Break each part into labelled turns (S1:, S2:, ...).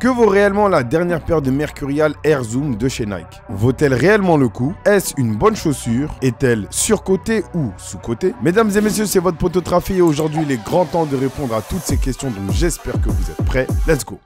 S1: Que vaut réellement la dernière paire de Mercurial Air Zoom de chez Nike? Vaut-elle réellement le coup? Est-ce une bonne chaussure? Est-elle surcotée ou sous-cotée? Mesdames et messieurs, c'est votre poteau Trafi et aujourd'hui il est grand temps de répondre à toutes ces questions, donc j'espère que vous êtes prêts. Let's go!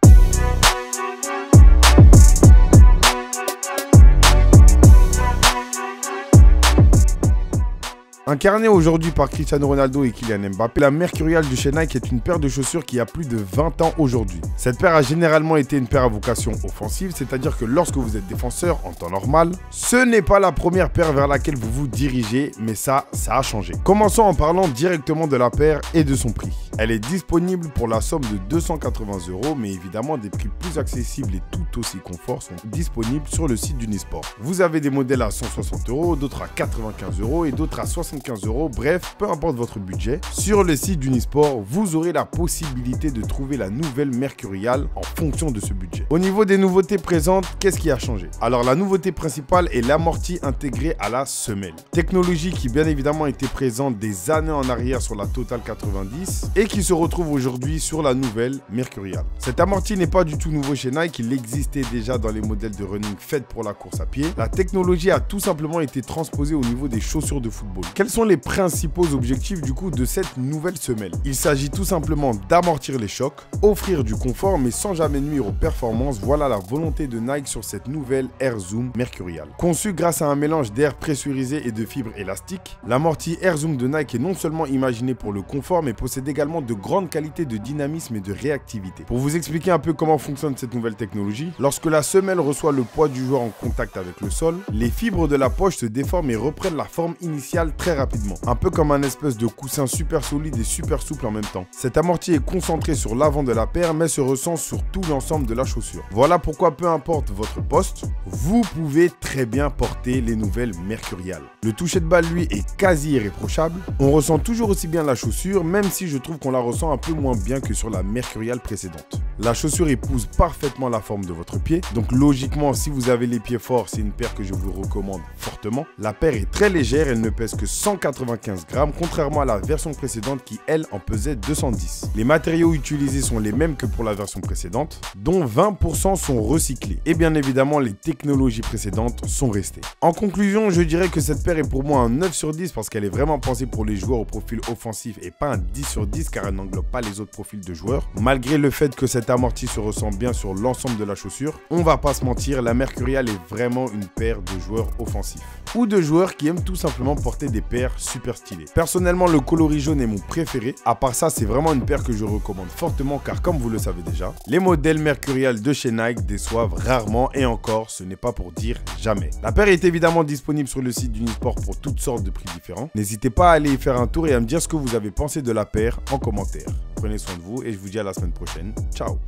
S1: Incarnée aujourd'hui par Cristiano Ronaldo et Kylian Mbappé, la Mercurial de chez Nike est une paire de chaussures qui a plus de 20 ans aujourd'hui. Cette paire a généralement été une paire à vocation offensive, c'est-à-dire que lorsque vous êtes défenseur en temps normal, ce n'est pas la première paire vers laquelle vous vous dirigez, mais ça a changé. Commençons en parlant directement de la paire et de son prix. Elle est disponible pour la somme de 280 €, mais évidemment des prix plus accessibles et tout aussi confort sont disponibles sur le site d'Unisport. Vous avez des modèles à 160 €, d'autres à 95 € et d'autres à 75 €, bref, peu importe votre budget, sur le site d'Unisport, vous aurez la possibilité de trouver la nouvelle Mercurial en fonction de ce budget. Au niveau des nouveautés présentes, qu'est-ce qui a changé? Alors la nouveauté principale est l'amorti intégré à la semelle. Technologie qui bien évidemment était présente des années en arrière sur la Total 90 et qui se retrouve aujourd'hui sur la nouvelle Mercurial. Cet amorti n'est pas du tout nouveau chez Nike, il existait déjà dans les modèles de running faits pour la course à pied. La technologie a tout simplement été transposée au niveau des chaussures de football. Quels sont les principaux objectifs du coup de cette nouvelle semelle? Il s'agit tout simplement d'amortir les chocs, offrir du confort mais sans jamais nuire aux performances. Voilà la volonté de Nike sur cette nouvelle Air Zoom Mercurial. Conçue grâce à un mélange d'air pressurisé et de fibres élastiques, l'amorti Air Zoom de Nike est non seulement imaginé pour le confort mais possède également de grandes qualités de dynamisme et de réactivité. Pour vous expliquer un peu comment fonctionne cette nouvelle technologie, lorsque la semelle reçoit le poids du joueur en contact avec le sol, les fibres de la poche se déforment et reprennent la forme initiale très rapidement. Un peu comme un espèce de coussin super solide et super souple en même temps. Cet amorti est concentré sur l'avant de la paire mais se ressent sur tout l'ensemble de la chaussure. Voilà pourquoi peu importe votre poste, vous pouvez très bien porter les nouvelles Mercurial. Le toucher de balle lui est quasi irréprochable. On ressent toujours aussi bien la chaussure, même si je trouve qu'on la ressent un peu moins bien que sur la Mercurial précédente. La chaussure épouse parfaitement la forme de votre pied, donc logiquement si vous avez les pieds forts, c'est une paire que je vous recommande fortement. La paire est très légère, elle ne pèse que 195 grammes, contrairement à la version précédente qui elle en pesait 210. Les matériaux utilisés sont les mêmes que pour la version précédente, dont 20% sont recyclés. Et bien évidemment les technologies précédentes sont restées. En conclusion, je dirais que cette paire est pour moi un 9 sur 10 parce qu'elle est vraiment pensée pour les joueurs au profil offensif et pas un 10 sur 10 car elle n'englobe pas les autres profils de joueurs. Malgré le fait que cet amorti se ressent bien sur l'ensemble de la chaussure, on va pas se mentir, la Mercurial est vraiment une paire de joueurs offensifs ou de joueurs qui aiment tout simplement porter des paires super stylées. Personnellement, le coloris jaune est mon préféré. À part ça, c'est vraiment une paire que je recommande fortement car comme vous le savez déjà, les modèles Mercurial de chez Nike déçoivent rarement et encore, ce n'est pas pour dire jamais. La paire est évidemment disponible sur le site d'Unisport pour toutes sortes de prix différents. N'hésitez pas à aller y faire un tour et à me dire ce que vous avez pensé de la paire en commentaire. Prenez soin de vous et je vous dis à la semaine prochaine. Ciao!